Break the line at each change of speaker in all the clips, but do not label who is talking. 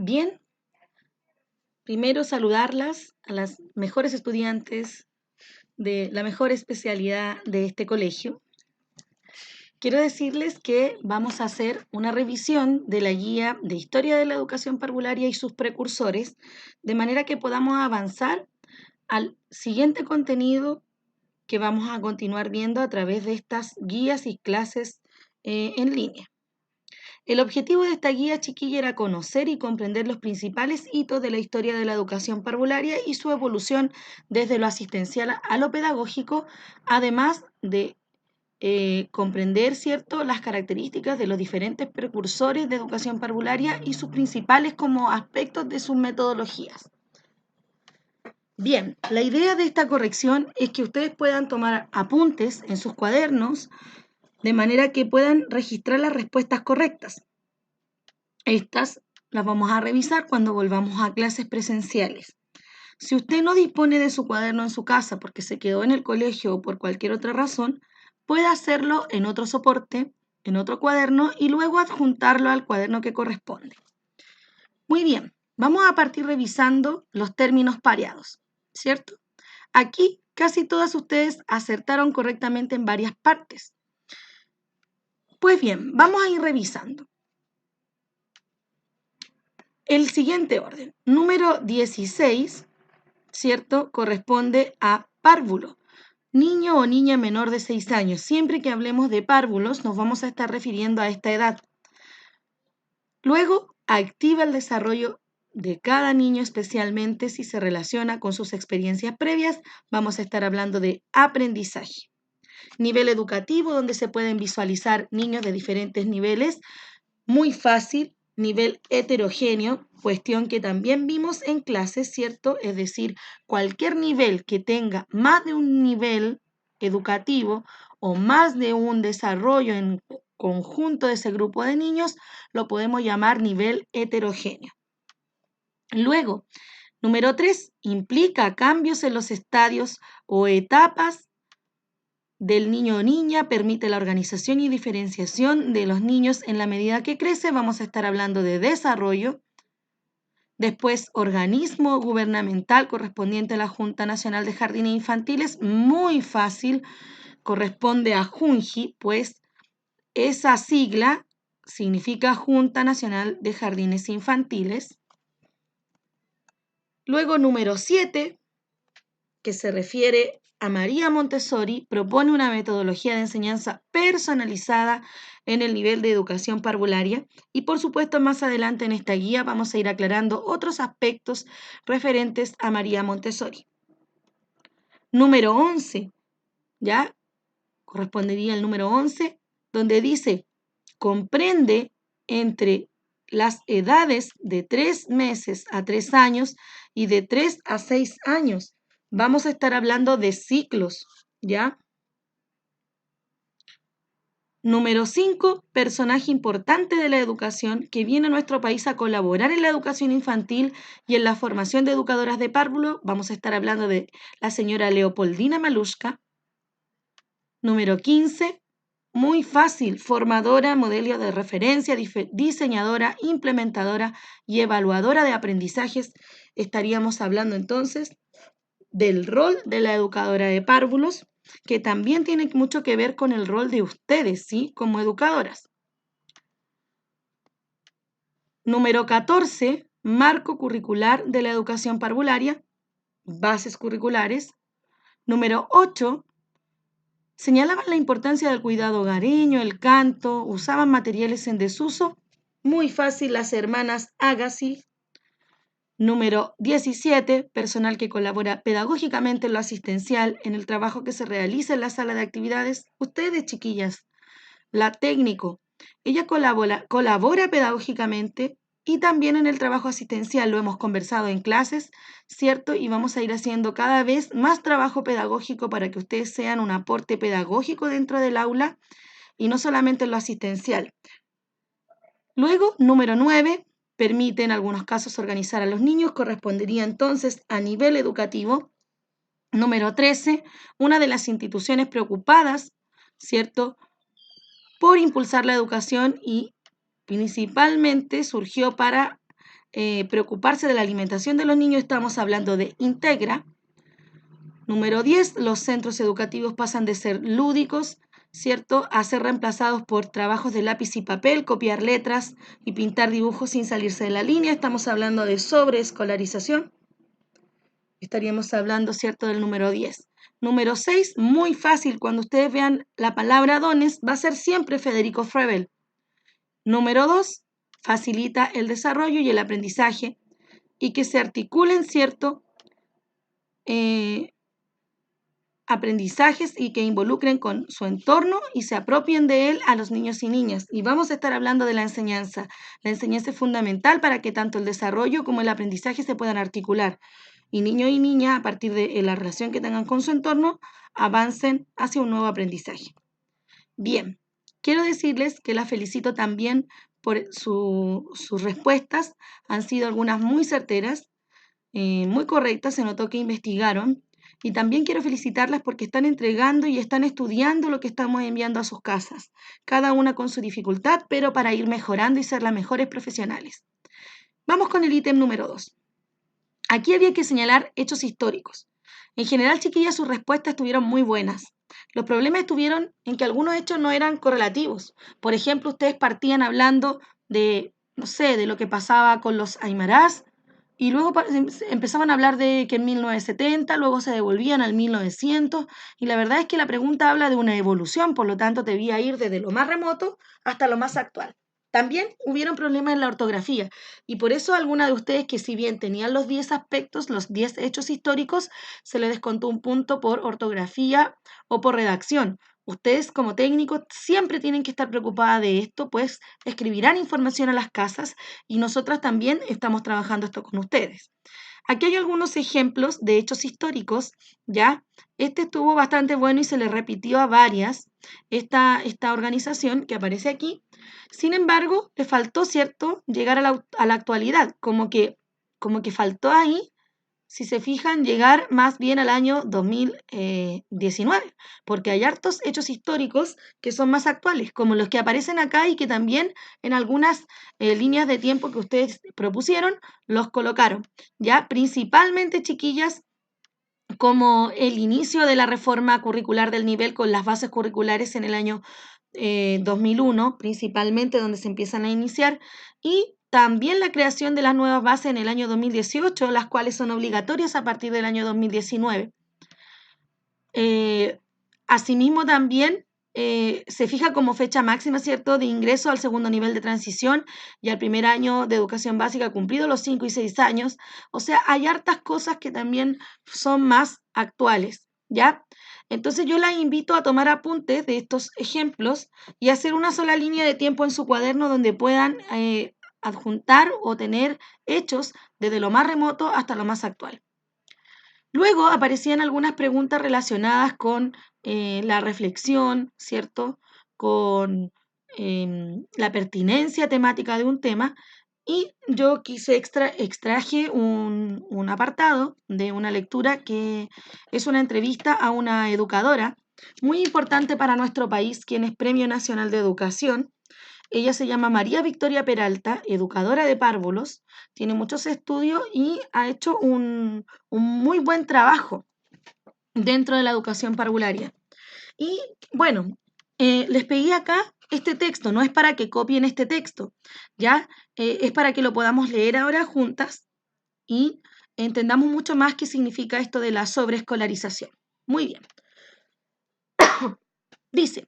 Bien, primero saludarlas a las mejores estudiantes de la mejor especialidad de este colegio. Quiero decirles que vamos a hacer una revisión de la guía de Historia de la Educación Parvularia y sus precursores, de manera que podamos avanzar al siguiente contenido que vamos a continuar viendo a través de estas guías y clases en línea. El objetivo de esta guía, chiquilla, era conocer y comprender los principales hitos de la historia de la educación parvularia y su evolución desde lo asistencial a lo pedagógico, además de comprender, ¿cierto?, las características de los diferentes precursores de educación parvularia y sus principales como aspectos de sus metodologías. Bien, la idea de esta corrección es que ustedes puedan tomar apuntes en sus cuadernos de manera que puedan registrar las respuestas correctas. Estas las vamos a revisar cuando volvamos a clases presenciales. Si usted no dispone de su cuaderno en su casa porque se quedó en el colegio o por cualquier otra razón, puede hacerlo en otro soporte, en otro cuaderno y luego adjuntarlo al cuaderno que corresponde. Muy bien, vamos a partir revisando los términos pareados, ¿cierto? Aquí casi todas ustedes acertaron correctamente en varias partes. Pues bien, vamos a ir revisando. El siguiente orden, número 16, ¿cierto?, corresponde a párvulo, niño o niña menor de 6 años. Siempre que hablemos de párvulos nos vamos a estar refiriendo a esta edad. Luego, activa el desarrollo de cada niño, especialmente si se relaciona con sus experiencias previas. Vamos a estar hablando de aprendizaje. Nivel educativo, donde se pueden visualizar niños de diferentes niveles. Muy fácil. Nivel heterogéneo, cuestión que también vimos en clases, ¿cierto? Es decir, cualquier nivel que tenga más de un nivel educativo o más de un desarrollo en conjunto de ese grupo de niños, lo podemos llamar nivel heterogéneo. Luego, número 3, implica cambios en los estadios o etapas del niño o niña, permite la organización y diferenciación de los niños en la medida que crece. Vamos a estar hablando de desarrollo. Después, organismo gubernamental correspondiente a la Junta Nacional de Jardines Infantiles, muy fácil, corresponde a JUNJI, pues esa sigla significa Junta Nacional de Jardines Infantiles. Luego, número 7, que se refiere a María Montessori, propone una metodología de enseñanza personalizada en el nivel de educación parvularia y por supuesto más adelante en esta guía vamos a ir aclarando otros aspectos referentes a María Montessori. Número 11, ¿ya? Correspondería al número 11, donde dice, comprende entre las edades de 3 meses a 3 años y de 3 a 6 años. Vamos a estar hablando de ciclos, ¿ya? Número 5, personaje importante de la educación que viene a nuestro país a colaborar en la educación infantil y en la formación de educadoras de párvulo. Vamos a estar hablando de la señora Leopoldina Malushka. Número 15, muy fácil, formadora, modelo de referencia, diseñadora, implementadora y evaluadora de aprendizajes. Estaríamos hablando entonces del rol de la educadora de párvulos, que también tiene mucho que ver con el rol de ustedes, ¿sí?, como educadoras. Número 14, marco curricular de la educación parvularia, bases curriculares. Número 8, señalaban la importancia del cuidado hogareño, el canto, usaban materiales en desuso. Muy fácil, las hermanas Agassi. Número 17, personal que colabora pedagógicamente en lo asistencial, en el trabajo que se realiza en la sala de actividades. Ustedes, chiquillas, la técnico, ella colabora pedagógicamente y también en el trabajo asistencial. Lo hemos conversado en clases, ¿cierto? Y vamos a ir haciendo cada vez más trabajo pedagógico para que ustedes sean un aporte pedagógico dentro del aula y no solamente en lo asistencial. Luego, número 9, permite en algunos casos organizar a los niños, correspondería entonces a nivel educativo. Número 13, una de las instituciones preocupadas, ¿cierto?, por impulsar la educación y principalmente surgió para preocuparse de la alimentación de los niños, estamos hablando de Integra. Número 10, los centros educativos pasan de ser lúdicos, ¿cierto?, a ser reemplazados por trabajos de lápiz y papel, copiar letras y pintar dibujos sin salirse de la línea. Estamos hablando de sobreescolarización. Estaríamos hablando, ¿cierto?, del número 10. Número 6, muy fácil, cuando ustedes vean la palabra dones, va a ser siempre Federico Froebel. Número 2, facilita el desarrollo y el aprendizaje y que se articulen, ¿cierto?, aprendizajes y que involucren con su entorno y se apropien de él a los niños y niñas. Y vamos a estar hablando de la enseñanza. La enseñanza es fundamental para que tanto el desarrollo como el aprendizaje se puedan articular. Y niño y niña, a partir de la relación que tengan con su entorno, avancen hacia un nuevo aprendizaje. Bien, quiero decirles que la felicito también por sus respuestas. Han sido algunas muy certeras, muy correctas, se notó que investigaron. Y también quiero felicitarlas porque están entregando y están estudiando lo que estamos enviando a sus casas, cada una con su dificultad, pero para ir mejorando y ser las mejores profesionales. Vamos con el ítem número 2. Aquí había que señalar hechos históricos. En general, chiquillas, sus respuestas estuvieron muy buenas. Los problemas estuvieron en que algunos hechos no eran correlativos. Por ejemplo, ustedes partían hablando de, no sé, de lo que pasaba con los aymarás, y luego empezaban a hablar de que en 1970, luego se devolvían al 1900, y la verdad es que la pregunta habla de una evolución, por lo tanto debía ir desde lo más remoto hasta lo más actual. También hubieron problemas en la ortografía, y por eso alguna de ustedes que si bien tenían los 10 aspectos, los 10 hechos históricos, se les descontó un punto por ortografía o por redacción. Ustedes como técnicos siempre tienen que estar preocupadas de esto, pues escribirán información a las casas y nosotras también estamos trabajando esto con ustedes. Aquí hay algunos ejemplos de hechos históricos, ¿ya? Este estuvo bastante bueno y se le repitió a varias esta organización que aparece aquí. Sin embargo, le faltó, ¿cierto?, llegar a la actualidad, como que faltó ahí, si se fijan, llegar más bien al año 2019, porque hay hartos hechos históricos que son más actuales, como los que aparecen acá y que también en algunas líneas de tiempo que ustedes propusieron, los colocaron. Ya, principalmente, chiquillas, como el inicio de la reforma curricular del nivel con las bases curriculares en el año 2001, principalmente donde se empiezan a iniciar, y también la creación de las nuevas bases en el año 2018, las cuales son obligatorias a partir del año 2019. Asimismo, también se fija como fecha máxima, ¿cierto?, de ingreso al segundo nivel de transición y al primer año de educación básica cumplido los 5 y 6 años. O sea, hay hartas cosas que también son más actuales, ¿ya? Entonces yo las invito a tomar apuntes de estos ejemplos y hacer una sola línea de tiempo en su cuaderno donde puedan adjuntar o tener hechos desde lo más remoto hasta lo más actual. Luego aparecían algunas preguntas relacionadas con la reflexión, ¿cierto? Con la pertinencia temática de un tema. Y yo extraje un apartado de una lectura que es una entrevista a una educadora muy importante para nuestro país, quien es Premio Nacional de Educación. Ella se llama María Victoria Peralta, educadora de párvulos, tiene muchos estudios y ha hecho un muy buen trabajo dentro de la educación parvularia. Y bueno, les pedí acá este texto, no es para que copien este texto, ¿ya? Es para que lo podamos leer ahora juntas y entendamos mucho más qué significa esto de la sobreescolarización. Muy bien. Dice,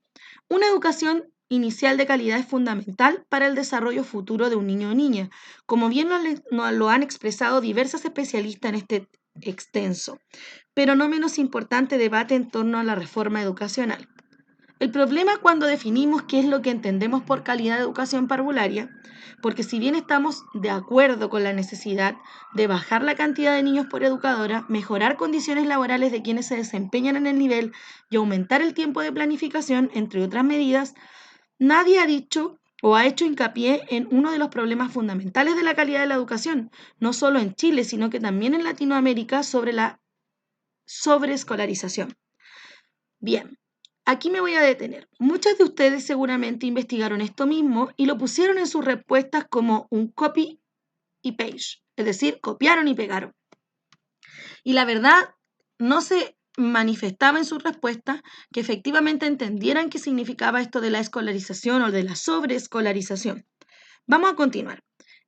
una educación inicial de calidad es fundamental para el desarrollo futuro de un niño o niña, como bien lo han expresado diversas especialistas en este extenso, pero no menos importante debate en torno a la reforma educacional. El problema cuando definimos qué es lo que entendemos por calidad de educación parvularia, porque si bien estamos de acuerdo con la necesidad de bajar la cantidad de niños por educadora, mejorar condiciones laborales de quienes se desempeñan en el nivel y aumentar el tiempo de planificación, entre otras medidas, nadie ha dicho o ha hecho hincapié en uno de los problemas fundamentales de la calidad de la educación, no solo en Chile, sino que también en Latinoamérica, sobre la sobreescolarización. Bien, aquí me voy a detener. Muchas de ustedes seguramente investigaron esto mismo y lo pusieron en sus respuestas como un copy y page, es decir, copiaron y pegaron. Y la verdad no se manifestaba en sus respuestas que efectivamente entendieran qué significaba esto de la escolarización o de la sobreescolarización. Vamos a continuar.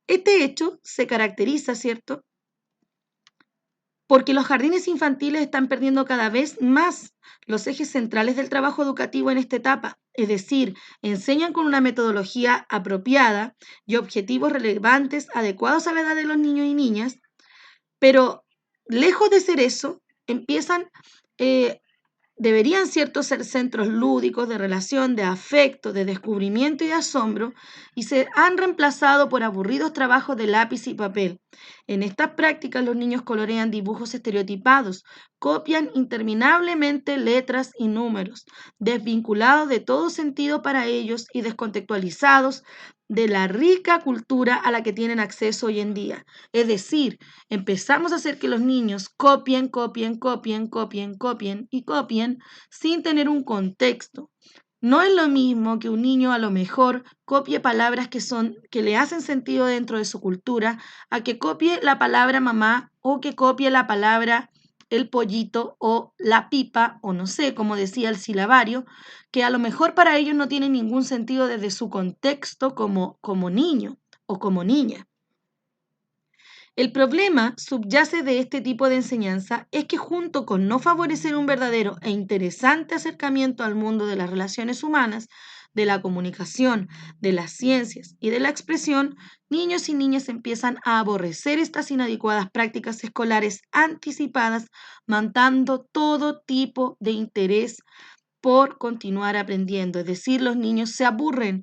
Este hecho se caracteriza, ¿cierto?, porque los jardines infantiles están perdiendo cada vez más los ejes centrales del trabajo educativo en esta etapa, es decir, enseñan con una metodología apropiada y objetivos relevantes adecuados a la edad de los niños y niñas, pero lejos de ser eso, empiezan, deberían, ¿cierto?, ser centros lúdicos de relación, de afecto, de descubrimiento y de asombro, y se han reemplazado por aburridos trabajos de lápiz y papel. En estas prácticas los niños colorean dibujos estereotipados, copian interminablemente letras y números, desvinculados de todo sentido para ellos y descontextualizados de la rica cultura a la que tienen acceso hoy en día. Es decir, empezamos a hacer que los niños copien, copien, copien, copien, copien y copien sin tener un contexto. No es lo mismo que un niño a lo mejor copie palabras que le hacen sentido dentro de su cultura, a que copie la palabra mamá o que copie la palabra el pollito o la pipa o no sé, como decía el silabario, que a lo mejor para ellos no tiene ningún sentido desde su contexto como niño o como niña. El problema subyace de este tipo de enseñanza es que junto con no favorecer un verdadero e interesante acercamiento al mundo de las relaciones humanas, de la comunicación, de las ciencias y de la expresión, niños y niñas empiezan a aborrecer estas inadecuadas prácticas escolares anticipadas, matando todo tipo de interés por continuar aprendiendo. Es decir, los niños se aburren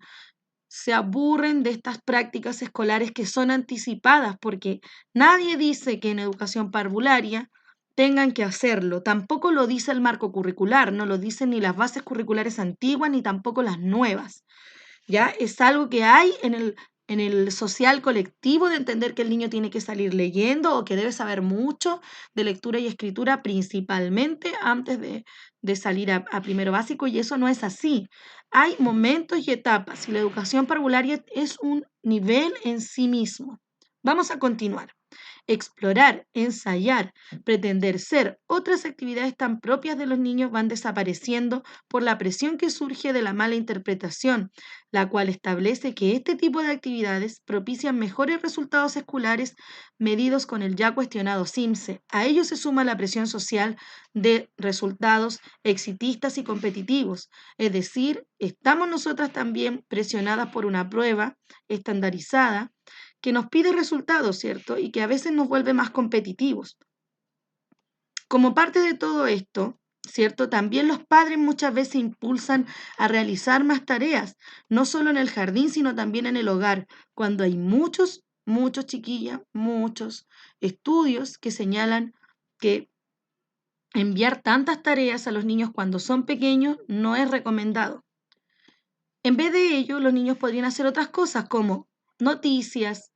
de estas prácticas escolares que son anticipadas, porque nadie dice que en educación parvularia tengan que hacerlo. Tampoco lo dice el marco curricular, no lo dicen ni las bases curriculares antiguas ni tampoco las nuevas. ¿Ya? Es algo que hay en el social colectivo de entender que el niño tiene que salir leyendo o que debe saber mucho de lectura y escritura principalmente antes de salir a primero básico, y eso no es así. Hay momentos y etapas y la educación parvularia es un nivel en sí mismo. Vamos a continuar. Explorar, ensayar, pretender ser, otras actividades tan propias de los niños van desapareciendo por la presión que surge de la mala interpretación, la cual establece que este tipo de actividades propician mejores resultados escolares medidos con el ya cuestionado CIMSE. A ello se suma la presión social de resultados exitistas y competitivos, es decir, estamos nosotras también presionadas por una prueba estandarizada que nos pide resultados, ¿cierto? Y que a veces nos vuelve más competitivos. Como parte de todo esto, ¿cierto? También los padres muchas veces impulsan a realizar más tareas, no solo en el jardín, sino también en el hogar, cuando hay muchos, chiquillas, muchos estudios que señalan que enviar tantas tareas a los niños cuando son pequeños no es recomendado. En vez de ello, los niños podrían hacer otras cosas como noticias,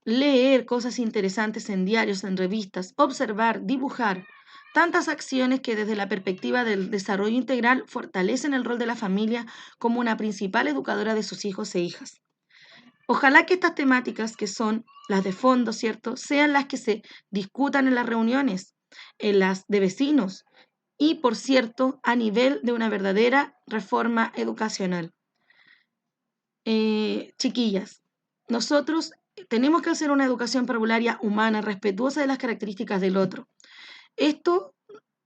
leer cosas interesantes en diarios, en revistas, observar, dibujar, tantas acciones que desde la perspectiva del desarrollo integral fortalecen el rol de la familia como una principal educadora de sus hijos e hijas. Ojalá que estas temáticas, que son las de fondo, ¿cierto?, sean las que se discutan en las reuniones, en las de vecinos y, por cierto, a nivel de una verdadera reforma educacional. Chiquillas, nosotros tenemos que hacer una educación parvularia humana, respetuosa de las características del otro. Esto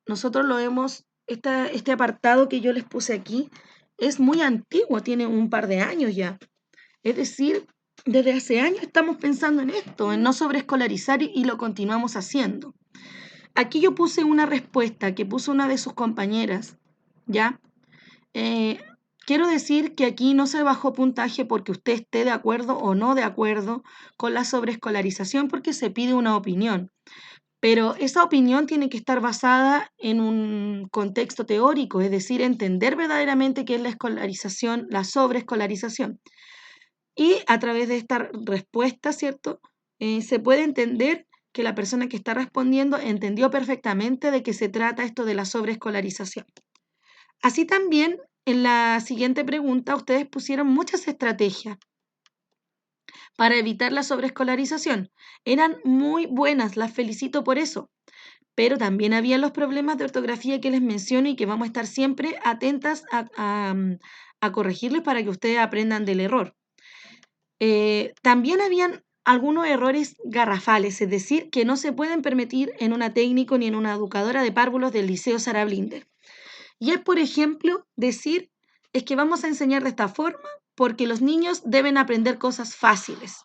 nosotros lo hemos, este apartado que yo les puse aquí es muy antiguo, tiene un par de años ya. Es decir, desde hace años estamos pensando en esto, en no sobreescolarizar y lo continuamos haciendo. Aquí yo puse una respuesta que puso una de sus compañeras, ¿ya? Quiero decir que aquí no se bajó puntaje porque usted esté de acuerdo o no de acuerdo con la sobreescolarización, porque se pide una opinión. Pero esa opinión tiene que estar basada en un contexto teórico, es decir, entender verdaderamente qué es la escolarización, la sobreescolarización. Y a través de esta respuesta, ¿cierto? Se puede entender que la persona que está respondiendo entendió perfectamente de qué se trata esto de la sobreescolarización. Así también, en la siguiente pregunta, ustedes pusieron muchas estrategias para evitar la sobreescolarización. Eran muy buenas, las felicito por eso. Pero también había los problemas de ortografía que les menciono y que vamos a estar siempre atentas a corregirles para que ustedes aprendan del error. También habían algunos errores garrafales, es decir, que no se pueden permitir en una técnico ni en una educadora de párvulos del Liceo Sarah Blinder. Y es, por ejemplo, decir, es que vamos a enseñar de esta forma porque los niños deben aprender cosas fáciles.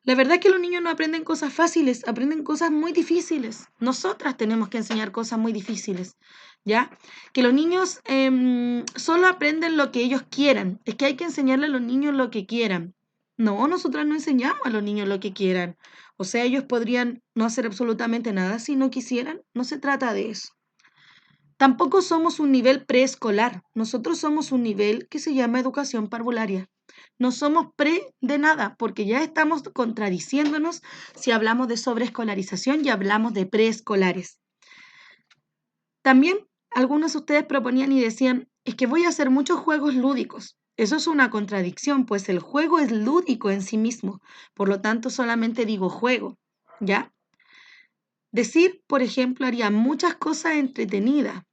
La verdad es que los niños no aprenden cosas fáciles, aprenden cosas muy difíciles. Nosotras tenemos que enseñar cosas muy difíciles, ¿ya? Que los niños solo aprenden lo que ellos quieran. Es que hay que enseñarle a los niños lo que quieran. No, nosotras no enseñamos a los niños lo que quieran. O sea, ellos podrían no hacer absolutamente nada si no quisieran. No se trata de eso. Tampoco somos un nivel preescolar. Nosotros somos un nivel que se llama educación parvularia. No somos pre de nada, porque ya estamos contradiciéndonos si hablamos de sobreescolarización y hablamos de preescolares. También algunos de ustedes proponían y decían, es que voy a hacer muchos juegos lúdicos. Eso es una contradicción, pues el juego es lúdico en sí mismo, por lo tanto solamente digo juego, ¿ya? Decir, por ejemplo, haría muchas cosas entretenidas,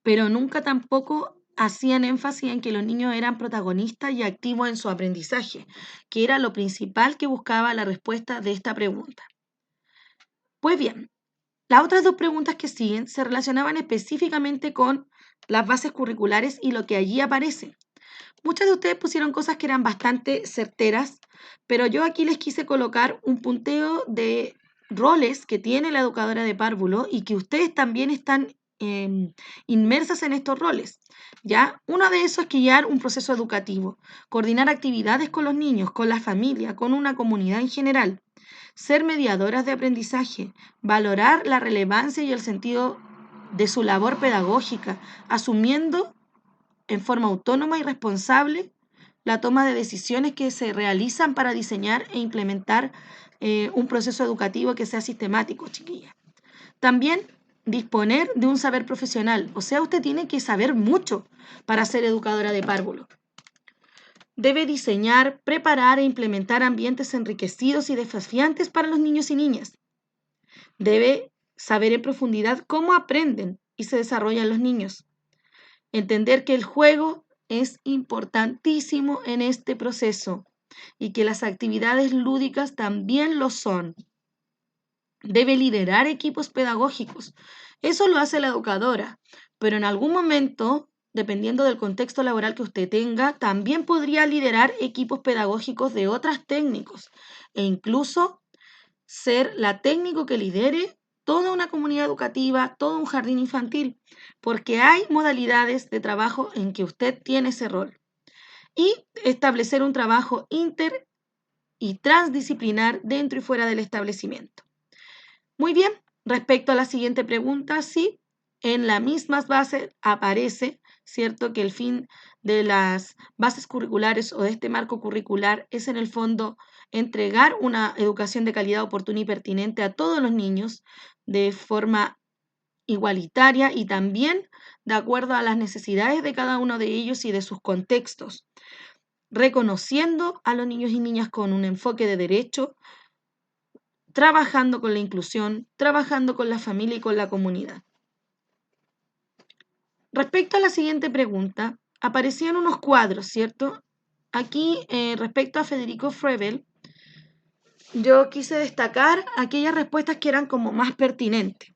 pero nunca tampoco hacían énfasis en que los niños eran protagonistas y activos en su aprendizaje, que era lo principal que buscaba la respuesta de esta pregunta. Pues bien, las otras dos preguntas que siguen se relacionaban específicamente con las bases curriculares y lo que allí aparece. Muchos de ustedes pusieron cosas que eran bastante certeras, pero yo aquí les quise colocar un punteo de roles que tiene la educadora de párvulo y que ustedes también están inmersas en estos roles. ¿Ya? Uno de esos es guiar un proceso educativo, coordinar actividades con los niños, con la familia, con una comunidad en general, ser mediadoras de aprendizaje, valorar la relevancia y el sentido de su labor pedagógica, asumiendo en forma autónoma y responsable la toma de decisiones que se realizan para diseñar e implementar un proceso educativo que sea sistemático, chiquilla. También disponer de un saber profesional, o sea, usted tiene que saber mucho para ser educadora de párvulo. Debe diseñar, preparar e implementar ambientes enriquecidos y desafiantes para los niños y niñas. Debe saber en profundidad cómo aprenden y se desarrollan los niños. Entender que el juego es importantísimo en este proceso y que las actividades lúdicas también lo son. Debe liderar equipos pedagógicos. Eso lo hace la educadora, pero en algún momento, dependiendo del contexto laboral que usted tenga, también podría liderar equipos pedagógicos de otros técnicos e incluso ser la técnico que lidere toda una comunidad educativa, todo un jardín infantil, porque hay modalidades de trabajo en que usted tiene ese rol. Y establecer un trabajo inter y transdisciplinar dentro y fuera del establecimiento. Muy bien, respecto a la siguiente pregunta, sí, en las mismas bases aparece, ¿cierto?, que el fin de las bases curriculares o de este marco curricular es en el fondo entregar una educación de calidad oportuna y pertinente a todos los niños de forma igualitaria y también de acuerdo a las necesidades de cada uno de ellos y de sus contextos, reconociendo a los niños y niñas con un enfoque de derecho, trabajando con la inclusión, trabajando con la familia y con la comunidad. Respecto a la siguiente pregunta, aparecían unos cuadros, ¿cierto? Aquí, respecto a Federico Froebel, yo quise destacar aquellas respuestas que eran como más pertinentes.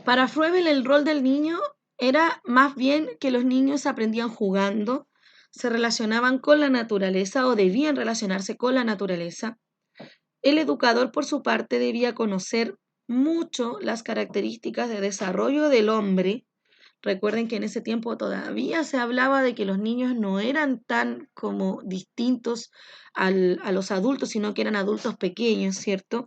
Para Froebel, el rol del niño era más bien que los niños aprendían jugando, se relacionaban con la naturaleza o debían relacionarse con la naturaleza. El educador, por su parte, debía conocer mucho las características de desarrollo del hombre. Recuerden que en ese tiempo todavía se hablaba de que los niños no eran tan como distintos a los adultos, sino que eran adultos pequeños, ¿cierto?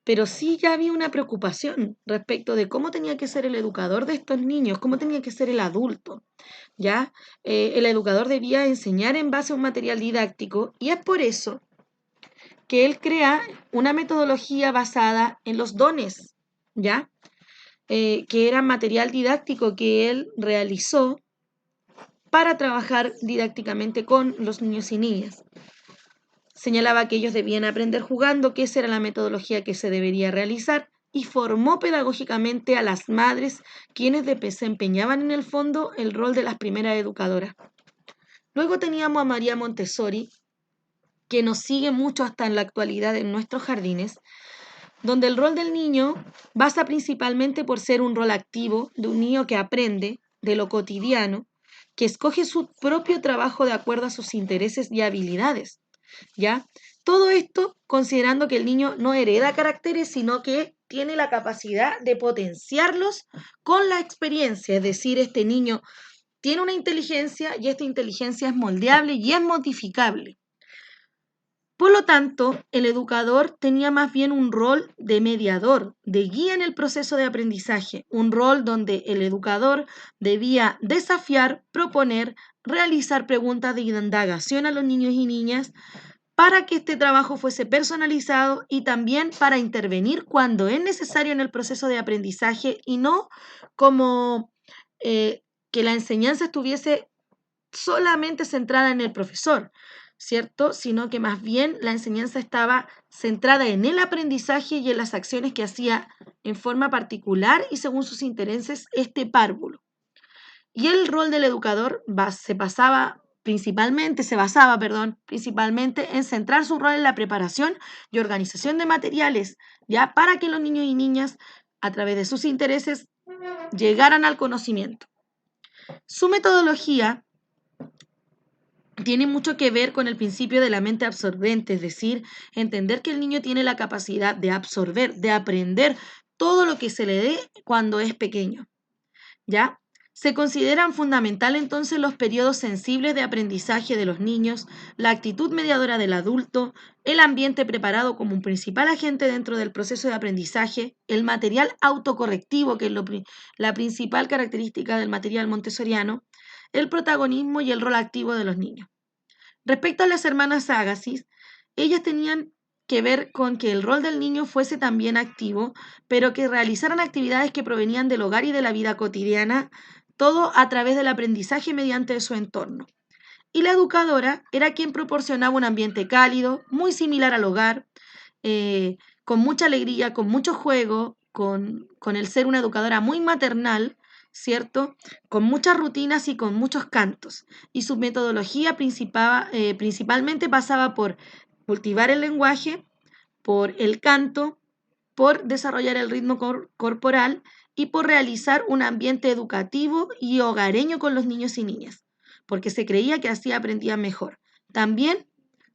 Pero sí ya había una preocupación respecto de cómo tenía que ser el educador de estos niños, cómo tenía que ser el adulto, ¿ya? El educador debía enseñar en base a un material didáctico y es por eso que él crea una metodología basada en los dones, ¿ya? Que era material didáctico que él realizó para trabajar didácticamente con los niños y niñas. Señalaba que ellos debían aprender jugando, que esa era la metodología que se debería realizar, y formó pedagógicamente a las madres, quienes desempeñaban en el fondo el rol de las primeras educadoras. Luego teníamos a María Montessori, que nos sigue mucho hasta en la actualidad en nuestros jardines, donde el rol del niño basa principalmente por ser un rol activo de un niño que aprende de lo cotidiano, que escoge su propio trabajo de acuerdo a sus intereses y habilidades, ¿ya? Todo esto considerando que el niño no hereda caracteres, sino que tiene la capacidad de potenciarlos con la experiencia, es decir, este niño tiene una inteligencia y esta inteligencia es moldeable y es modificable. Por lo tanto, el educador tenía más bien un rol de mediador, de guía en el proceso de aprendizaje, un rol donde el educador debía desafiar, proponer, realizar preguntas de indagación a los niños y niñas para que este trabajo fuese personalizado y también para intervenir cuando es necesario en el proceso de aprendizaje y no como que la enseñanza estuviese solamente centrada en el profesor, ¿cierto? Sino que más bien la enseñanza estaba centrada en el aprendizaje y en las acciones que hacía en forma particular y según sus intereses este párvulo. Y el rol del educador se basaba principalmente en centrar su rol en la preparación y organización de materiales, ya para que los niños y niñas, a través de sus intereses, llegaran al conocimiento. Su metodología tiene mucho que ver con el principio de la mente absorbente, es decir, entender que el niño tiene la capacidad de absorber, de aprender todo lo que se le dé cuando es pequeño, ¿ya? Se consideran fundamental entonces los periodos sensibles de aprendizaje de los niños, la actitud mediadora del adulto, el ambiente preparado como un principal agente dentro del proceso de aprendizaje, el material autocorrectivo, que es la principal característica del material montessoriano, el protagonismo y el rol activo de los niños. Respecto a las hermanas Agassiz, ellas tenían que ver con que el rol del niño fuese también activo, pero que realizaran actividades que provenían del hogar y de la vida cotidiana, todo a través del aprendizaje mediante su entorno. Y la educadora era quien proporcionaba un ambiente cálido, muy similar al hogar, con mucha alegría, con mucho juego, con el ser una educadora muy maternal, ¿cierto? Con muchas rutinas y con muchos cantos. Y su metodología principalmente pasaba por cultivar el lenguaje, por el canto, por desarrollar el ritmo corporal y por realizar un ambiente educativo y hogareño con los niños y niñas, porque se creía que así aprendían mejor. También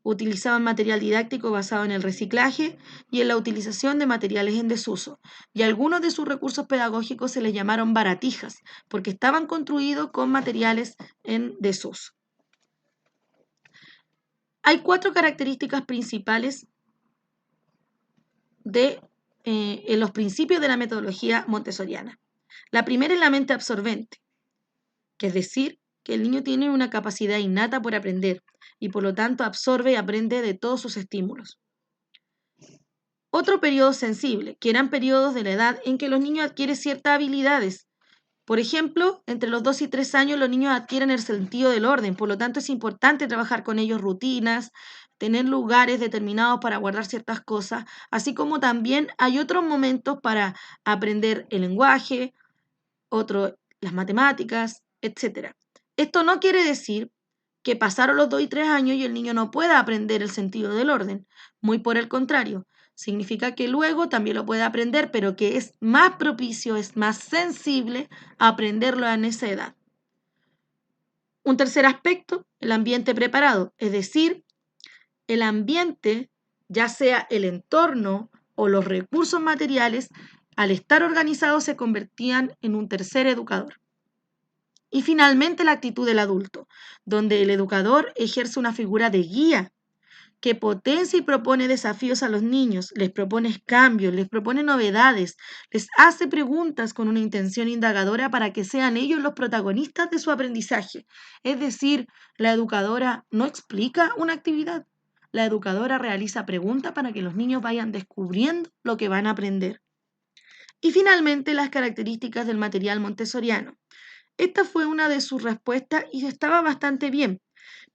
utilizaban material didáctico basado en el reciclaje y en la utilización de materiales en desuso, y algunos de sus recursos pedagógicos se les llamaron baratijas, porque estaban construidos con materiales en desuso. Hay 4 características principales en los principios de la metodología montessoriana. La primera es la mente absorbente, que es decir, que el niño tiene una capacidad innata por aprender y por lo tanto absorbe y aprende de todos sus estímulos. Otro periodo sensible, que eran periodos de la edad en que los niños adquieren ciertas habilidades. Por ejemplo, entre los 2 y 3 años los niños adquieren el sentido del orden, por lo tanto es importante trabajar con ellos rutinas, tener lugares determinados para guardar ciertas cosas, así como también hay otros momentos para aprender el lenguaje, otro las matemáticas, etc. Esto no quiere decir que pasaron los 2 y 3 años y el niño no pueda aprender el sentido del orden, muy por el contrario. Significa que luego también lo puede aprender, pero que es más propicio, es más sensible a aprenderlo en esa edad. Un tercer aspecto, el ambiente preparado, es decir, el ambiente, ya sea el entorno o los recursos materiales, al estar organizados se convertían en un tercer educador. Y finalmente la actitud del adulto, donde el educador ejerce una figura de guía que potencia y propone desafíos a los niños, les propone cambios, les propone novedades, les hace preguntas con una intención indagadora para que sean ellos los protagonistas de su aprendizaje. Es decir, la educadora no explica una actividad, la educadora realiza preguntas para que los niños vayan descubriendo lo que van a aprender. Y finalmente las características del material montessoriano. Esta fue una de sus respuestas y estaba bastante bien,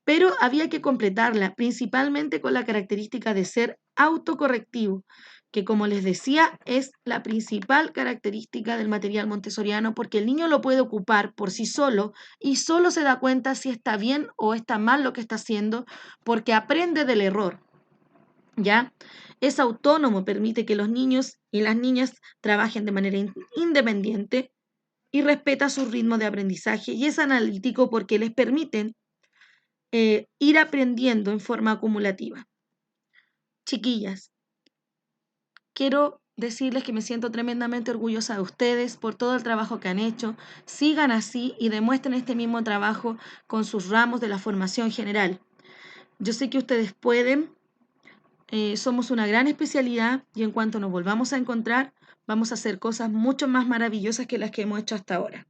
pero había que completarla, principalmente con la característica de ser autocorrectivo, que como les decía es la principal característica del material montessoriano porque el niño lo puede ocupar por sí solo y solo se da cuenta si está bien o está mal lo que está haciendo porque aprende del error. ¿Ya? Es autónomo, permite que los niños y las niñas trabajen de manera independiente y respeta su ritmo de aprendizaje y es analítico porque les permiten ir aprendiendo en forma acumulativa. Chiquillas, quiero decirles que me siento tremendamente orgullosa de ustedes por todo el trabajo que han hecho. Sigan así y demuestren este mismo trabajo con sus ramos de la formación general. Yo sé que ustedes pueden. Somos una gran especialidad y en cuanto nos volvamos a encontrar, vamos a hacer cosas mucho más maravillosas que las que hemos hecho hasta ahora.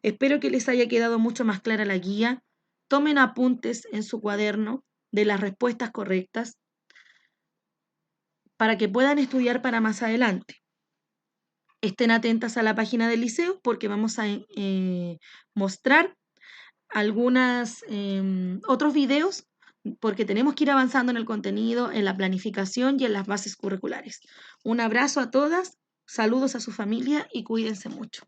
Espero que les haya quedado mucho más clara la guía. Tomen apuntes en su cuaderno de las respuestas correctas para que puedan estudiar para más adelante. Estén atentas a la página del liceo porque vamos a mostrar algunos otros videos porque tenemos que ir avanzando en el contenido, en la planificación y en las bases curriculares. Un abrazo a todas, saludos a su familia y cuídense mucho.